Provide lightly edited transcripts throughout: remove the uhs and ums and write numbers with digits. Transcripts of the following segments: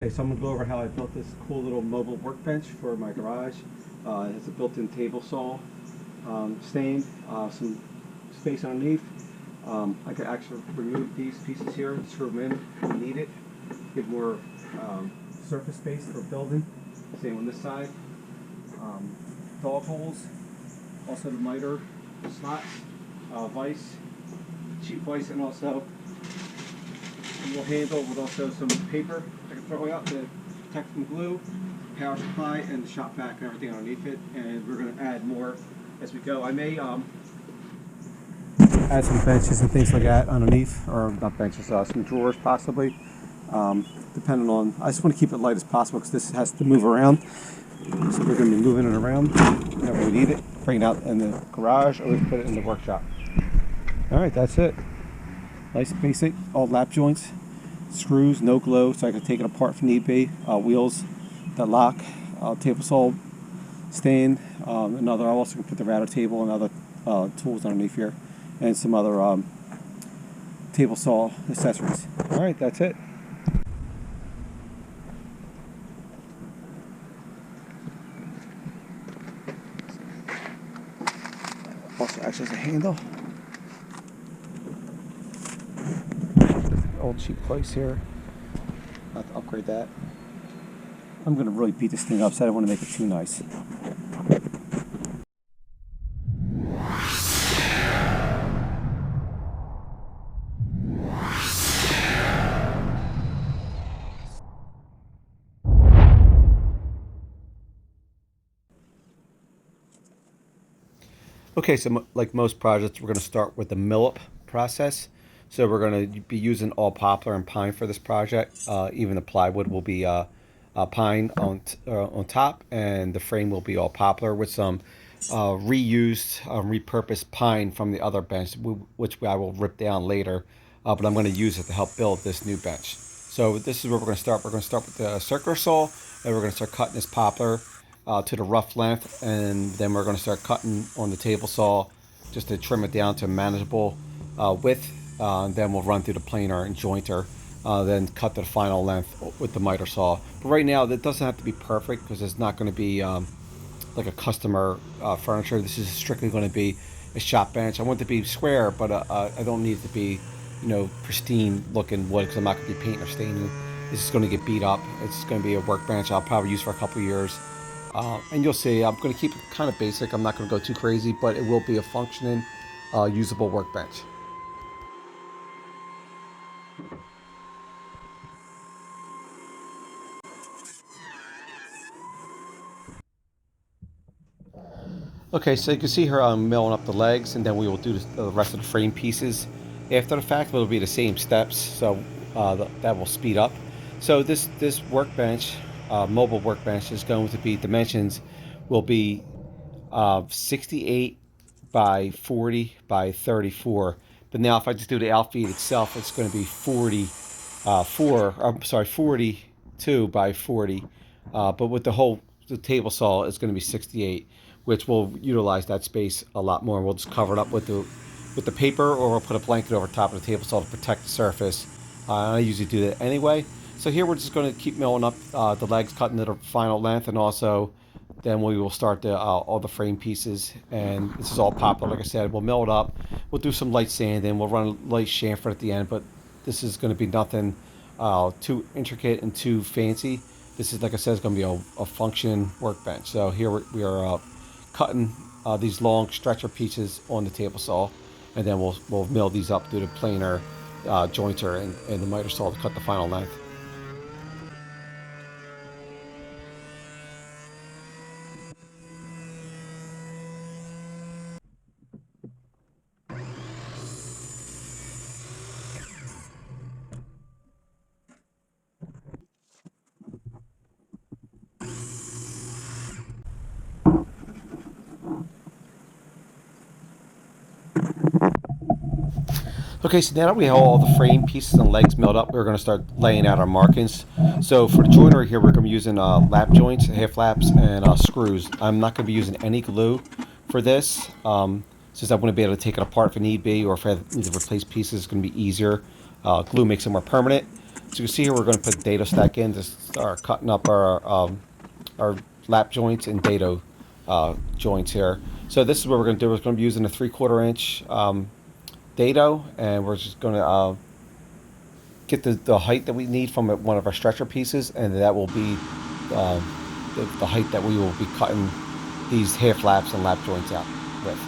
Okay, so I'm gonna go over how I built this cool little mobile workbench for my garage. It has a built-in table saw, stand, some space underneath. I could actually remove these pieces here, screw them in if need it, give more surface space for building. Same on this side. Dog holes, also the miter slots, vise, cheap vise, and also a little handle with also some paper I can throw out to protect from glue, power supply, and the shop vac and everything underneath it. And we're going to add more as we go. I may add some benches and things like that underneath, or not benches, some drawers possibly, depending on. I just want to keep it light as possible because this has to move around. So we're going to be moving it around whenever we need it, bring it out in the garage, or we can put it in the workshop. All right, that's it. Nice basic, all lap joints, screws, no glue, so I can take it apart if need be. Wheels that lock, table saw stand, another. I also can put the router table and other tools underneath here, and some other table saw accessories. All right, that's it. Also acts as a handle. Old cheap place here. I'll have to upgrade that. I'm going to really beat this thing up, so I don't want to make it too nice. Okay, so like most projects, we're going to start with the mill-up process. So we're going to be using all poplar and pine for this project. Even the plywood will be pine on top, and the frame will be all poplar with some reused, repurposed pine from the other bench, which I will rip down later. But I'm going to use it to help build this new bench. So this is where we're going to start. We're going to start with the circular saw, and we're going to start cutting this poplar to the rough length, and then we're going to start cutting on the table saw just to trim it down to a manageable width. Then we'll run through the planer and jointer, then cut to the final length with the miter saw. But right now, that doesn't have to be perfect because it's not going to be like a customer furniture. This is strictly going to be a shop bench. I want it to be square, but I don't need it to be, pristine looking wood because I'm not going to be painting or staining. This is going to get beat up. It's going to be a workbench I'll probably use for a couple years. And you'll see, I'm going to keep it kind of basic. I'm not going to go too crazy, but it will be a functioning, usable workbench. Okay, so you can see her milling up the legs, and then we will do the rest of the frame pieces. After the fact, it'll be the same steps, so that will speed up. So this workbench, mobile workbench, is going to be dimensions will be 68 by 40 by 34. But now if I just do the outfeed itself, it's going to be 42 by 40. But with the table saw, it's going to be 68, which will utilize that space a lot more. We'll just cover it up with the paper, or we'll put a blanket over top of the table saw to protect the surface. I usually do that anyway. So here we're just going to keep milling up the legs, cutting to the final length, and also then we will start all the frame pieces. And this is all poplar, like I said. We'll mill it up. We'll do some light sanding. We'll run a light chamfer at the end, but this is going to be nothing too intricate and too fancy. This is, like I said, it's going to be a functioning workbench. So here we are cutting these long stretcher pieces on the table saw, and then we'll mill these up through the planer, jointer, and the miter saw to cut the final length. Okay, so now that we have all the frame pieces and legs milled up, we're going to start laying out our markings. So for the joinery here, we're going to be using lap joints, half laps, and screws. I'm not going to be using any glue for this, since I want to be able to take it apart if it need be, or if I need to replace pieces, it's going to be easier. Glue makes it more permanent. So you can see here we're going to put dado stack in to start cutting up our lap joints and dado joints here. So this is what we're going to do. We're going to be using a 3/4 inch dado, and we're just going to get the height that we need from one of our stretcher pieces, and that will be uh, the height that we will be cutting these half laps and lap joints out with.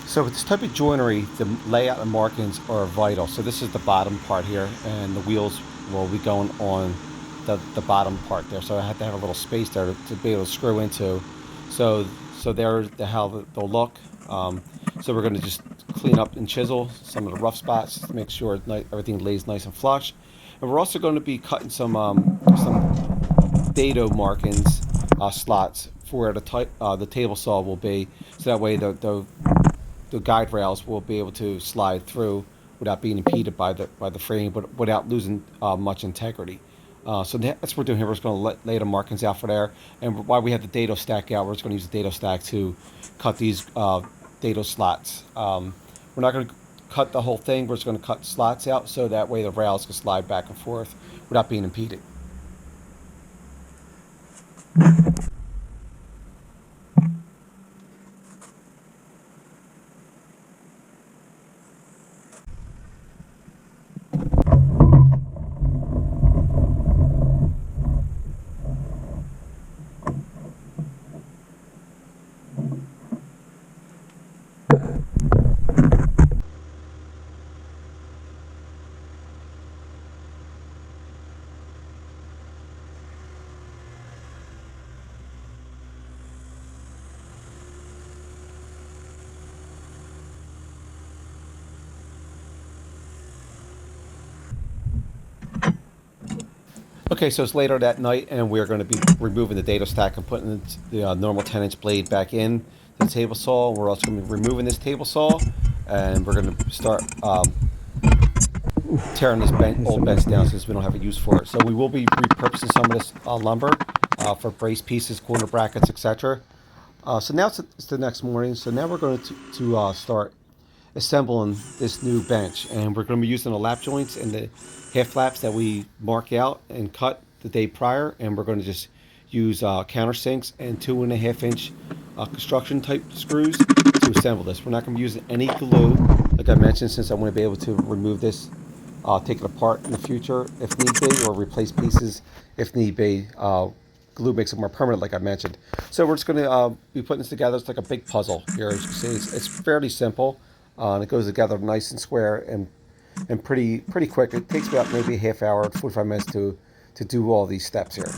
So with this type of joinery, the layout and markings are vital. So this is the bottom part here, and the wheels will be going on the bottom part there. So I have to have a little space there to be able to screw into. So so there's how they'll look. So we're going to just clean up and chisel some of the rough spots to make sure everything lays nice and flush. And we're also going to be cutting some dado markings slots for where the table saw will be. So that way the guide rails will be able to slide through without being impeded by the frame, but without losing much integrity. So that's what we're doing here. We're just going to lay the markings out for there, and while we have the dado stack out, we're just going to use the dado stack to cut these dado slots. We're not going to cut the whole thing. We're just going to cut slots out so that way the rails can slide back and forth without being impeded. Okay, so it's later that night, and we're going to be removing the dado stack and putting the normal 10-inch blade back in the table saw. We're also going to be removing this table saw, and we're going to start tearing this old bench down since we don't have a use for it. So we will be repurposing some of this lumber for brace pieces, corner brackets, etc. So now it's the next morning. So now we're going to start assembling this new bench, and we're going to be using the lap joints and the half flaps that we mark out and cut the day prior, and we're going to just use countersinks and 2.5-inch construction type screws to assemble this. We're not going to be using any glue, like I mentioned, since I want to be able to remove this, take it apart in the future if need be, or replace pieces if need be. Glue makes it more permanent, like I mentioned. So we're just going to be putting this together. It's like a big puzzle here. As you can see, it's fairly simple, and it goes together nice and square and pretty quick. It takes about maybe a half hour, 45 minutes to do all these steps here.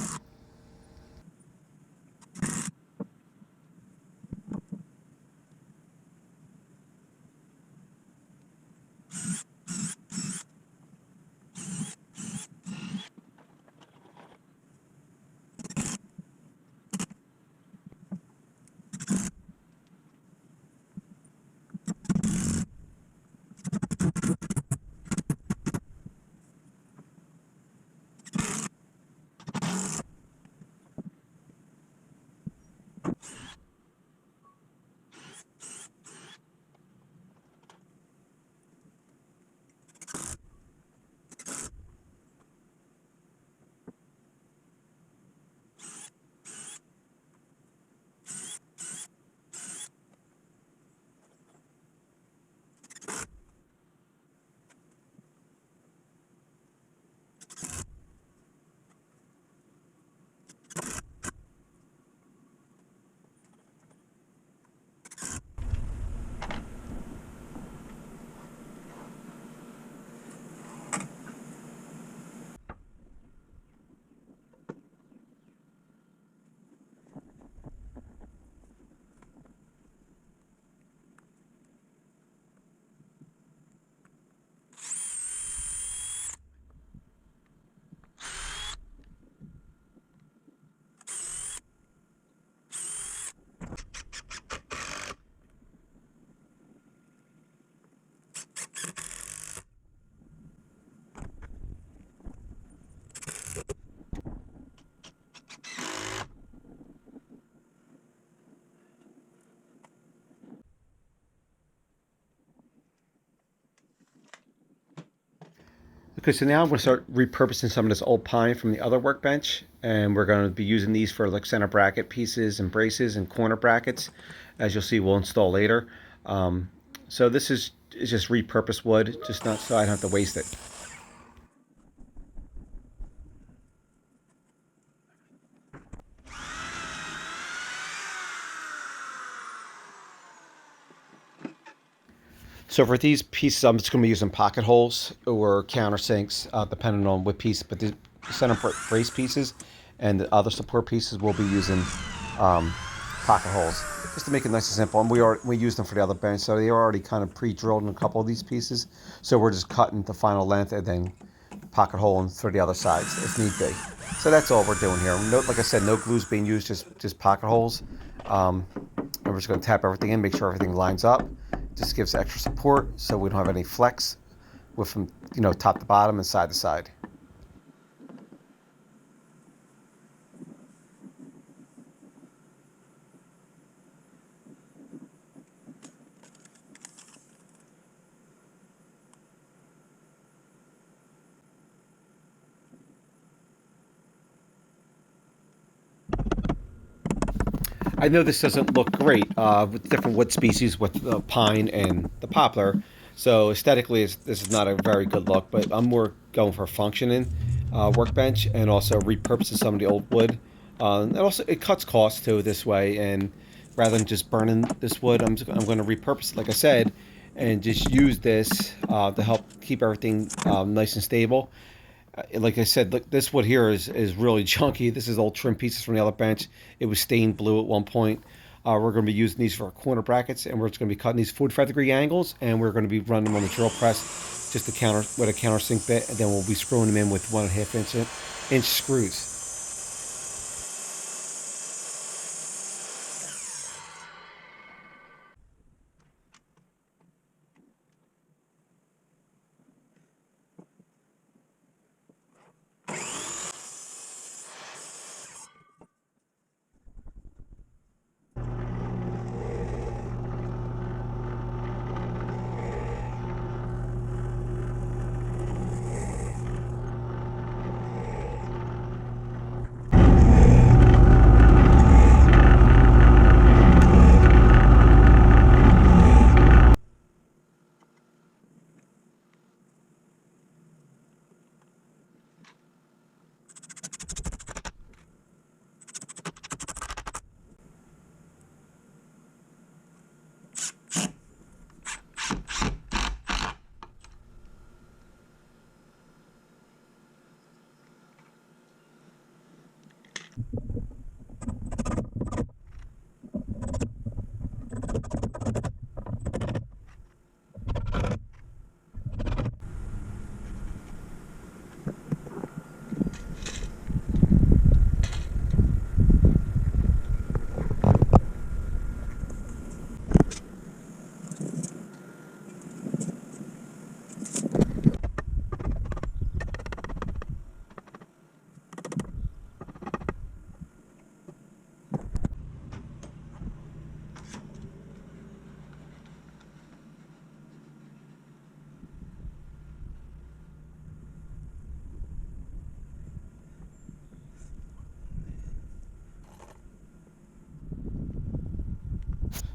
Okay, so now I'm going to start repurposing some of this old pine from the other workbench, and we're going to be using these for like center bracket pieces and braces and corner brackets, as you'll see we'll install later. So this is just repurposed wood, just not so I don't have to waste it. So for these pieces, I'm just going to be using pocket holes or countersinks, depending on what piece. But the center brace pieces and the other support pieces, we'll be using pocket holes just to make it nice and simple. And we used them for the other bench, so they are already kind of pre-drilled in a couple of these pieces. So we're just cutting the final length and then pocket hole for the other sides if need be. So that's all we're doing here. No, like I said, no glue's being used, just pocket holes. And we're just going to tap everything in, make sure everything lines up. Just gives extra support so we don't have any flex with from top to bottom and side to side. I know this doesn't look great with different wood species with the pine and the poplar. So aesthetically, this is not a very good look, but I'm more going for functioning workbench and also repurposing some of the old wood. And also, it cuts costs too this way. And rather than just burning this wood, I'm going to repurpose it, like I said, and just use this to help keep everything nice and stable. Like I said, look, this wood here is really chunky. This is old trim pieces from the other bench. It was stained blue at one point. We're going to be using these for our corner brackets, and we're just going to be cutting these 45-degree angles, and we're going to be running them on the drill press, just to counter with a countersink bit, and then we'll be screwing them in with 1.5 inch screws.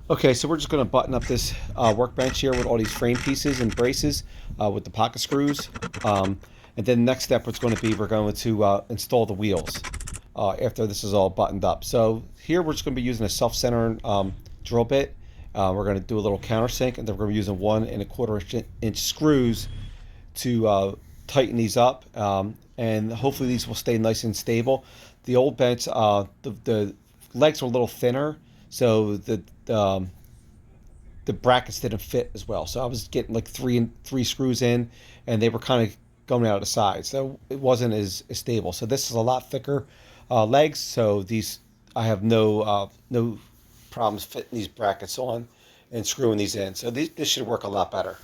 Okay, so we're just going to button up this workbench here with all these frame pieces and braces with the pocket screws. And then next step, what's going to be, we're going to install the wheels after this is all buttoned up. So here we're just going to be using a self-centering drill bit. We're going to do a little countersink, and then we're going to be using 1.25 inch screws to tighten these up. And hopefully these will stay nice and stable. The old bench, the legs are a little thinner, so the brackets didn't fit as well. So I was getting like three screws in, and they were kind of going out of the side, so it wasn't as stable. So this is a lot thicker legs, so these I have no problems fitting these brackets on and screwing these in. So this should work a lot better.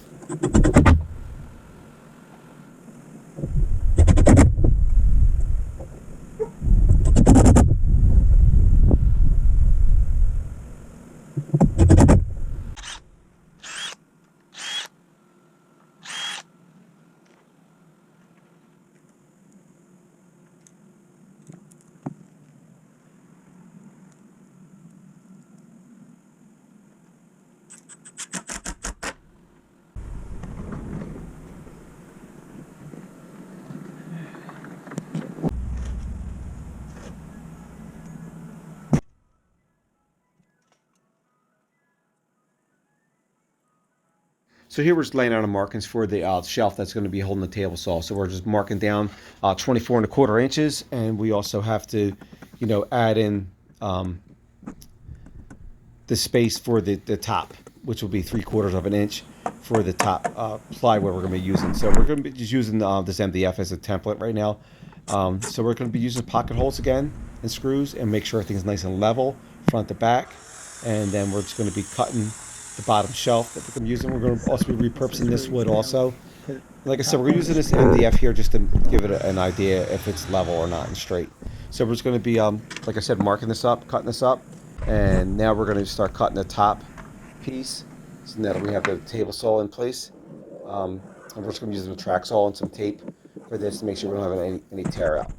So here we're just laying out the markings for the shelf that's going to be holding the table saw. So we're just marking down 24 1/4 inches, and we also have to, add in the space for the top, which will be 3/4 of an inch for the top plywood we're going to be using. So we're going to be just using this MDF as a template right now. So we're going to be using pocket holes again and screws, and make sure everything's nice and level front to back. And then we're just going to be cutting the bottom shelf that we're going to be using. We're going to also be repurposing this wood also. Like I said, we're using this MDF here just to give it an idea if it's level or not and straight. So we're just going to be, like I said, marking this up, cutting this up. And now we're going to start cutting the top piece. So now that we have the table saw in place, and we're just going to use a track saw and some tape for this to make sure we don't have any tear out.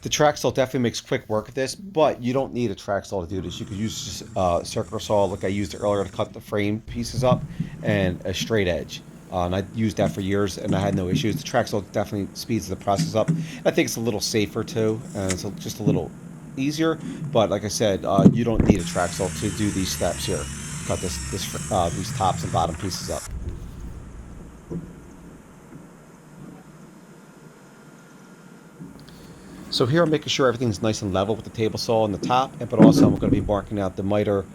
The track saw definitely makes quick work of this, but you don't need a track saw to do this. You could use just a circular saw like I used earlier to cut the frame pieces up, and a straight edge. And I used that for years, and I had no issues. The track saw definitely speeds the process up. I think it's a little safer too, and it's just a little easier. But like I said, you don't need a track saw to do these steps here. Cut these tops and bottom pieces up. So here I'm making sure everything's nice and level with the table saw on the top, but also I'm going to be marking out the miter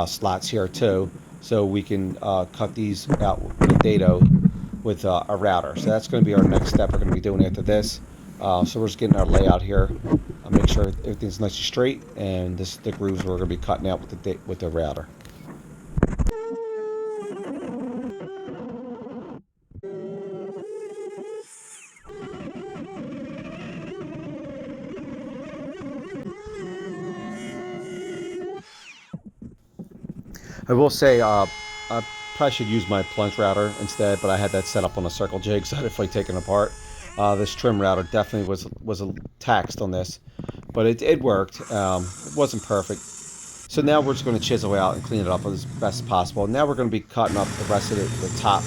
slots here too, so we can cut these out with a dado with a router. So that's going to be our next step we're going to be doing after this. So we're just getting our layout here. I'll make sure everything's nice and straight, and this is the grooves we're going to be cutting out with the router. I will say, I probably should use my plunge router instead, but I had that set up on a circle jig, so I had to take it apart. This trim router definitely was taxed on this, but it worked. It wasn't perfect. So now we're just going to chisel out and clean it up as best as possible. Now we're going to be cutting up the rest of the top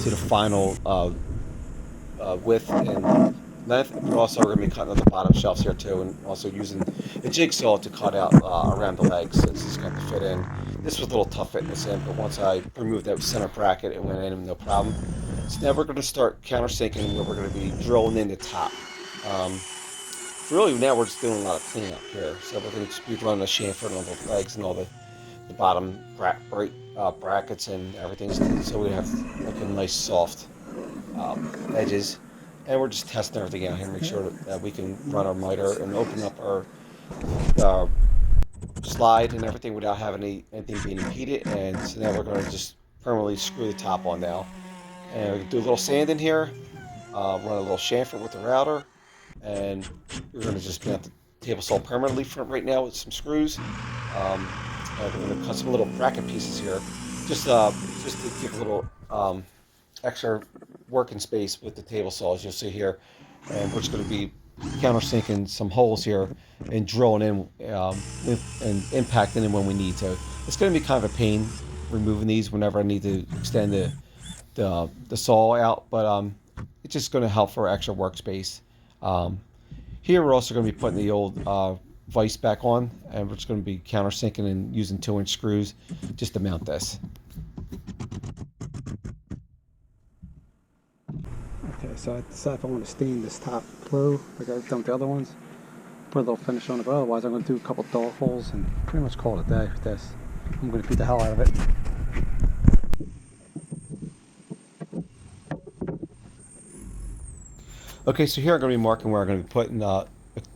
to the final width and length, but also we're going to be cutting up the bottom shelves here too, and also using a jigsaw to cut out around the legs, so it's going to fit in. This was a little tough fitting this in, but once I removed that center bracket, it went in no problem. So now we're going to start countersinking, where we're going to be drilling in the top. Really now we're just doing a lot of cleanup here, so we're going to just be running a chamfer on the legs and all the bottom brackets and everything, so we have like a nice soft edges. And we're just testing everything out here, make sure that we can run our miter and open up our slide and everything without having anything being impeded. And so now we're going to just permanently screw the top on now. And we can do a little sand in here, run a little chamfer with the router, and we're going to just mount the table saw permanently from right now with some screws. And we're going to cut some little bracket pieces here, just to give a little extra working space with the table saw, as you'll see here. And we're just going to be countersinking some holes here and drilling in and impacting them when we need to. It's going to be kind of a pain removing these whenever I need to extend the saw out, but it's just going to help for extra workspace. Here we're also going to be putting the old vise back on, and we're just going to be countersinking and using 2-inch screws just to mount this. Okay, so I decided if I want to stain this top blue, like I've done with the other ones, put a little finish on it, but otherwise I'm going to do a couple dog holes and pretty much call it a day with this. I'm going to beat the hell out of it. Okay, so here I'm going to be marking where I'm going to be putting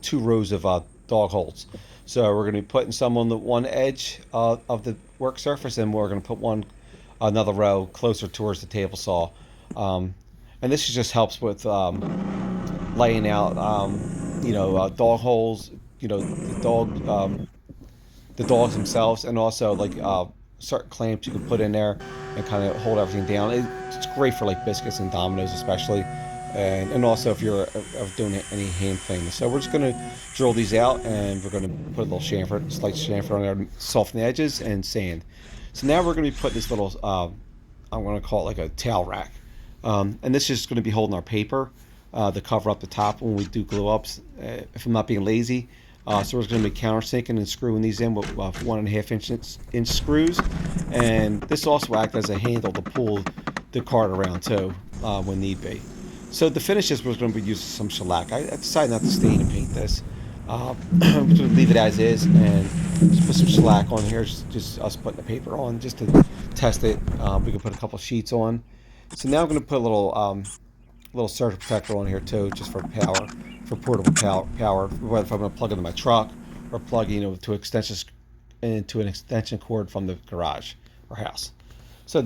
2 rows of dog holes. So we're going to be putting some on the one edge of the work surface, and we're going to put another row closer towards the table saw. And this just helps with laying out, dog holes, the dogs themselves, and also like certain clamps you can put in there and kind of hold everything down. It's great for like biscuits and dominoes especially, and also if you're doing any hand planing. So we're just going to drill these out, and we're going to put a little slight chamfer on there, soften the edges, and sand. So now we're going to be putting this little, I'm going to call it like a towel rack. And this is going to be holding our paper to cover up the top when we do glue ups. If I'm not being lazy, So we're going to be countersinking and screwing these in with 1.5 inch screws, and this also acts as a handle to pull the cart around too when need be. So the finishes we're going to be using some shellac. I decided not to stain and paint this. I'm just going to leave it as is and just put some shellac on here. Just us putting the paper on just to test it. We can put a couple sheets on. So now I'm going to put a little surge protector on here too, just for power, for portable power. Whether if I'm going to plug it into my truck or plug to into an extension cord from the garage or house. So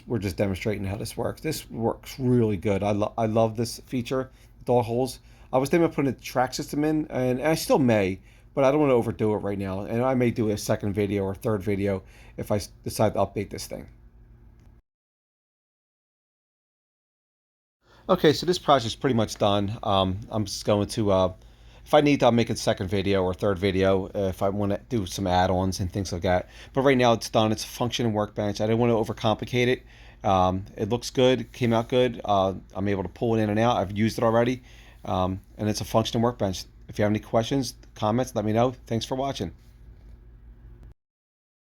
we're just demonstrating how this works. This works really good. I love this feature, door holes. I was thinking of putting a track system in, and I still may, but I don't want to overdo it right now. And I may do a second video or third video if I decide to update this thing. Okay, so this project's pretty much done. I'm just going to, if I need to, I'll make a second video or third video if I want to do some add-ons and things like that. But right now it's done. It's a functioning workbench. I didn't want to overcomplicate it. It looks good. Came out good. I'm able to pull it in and out. I've used it already. And it's a functioning workbench. If you have any questions, comments, let me know. Thanks for watching.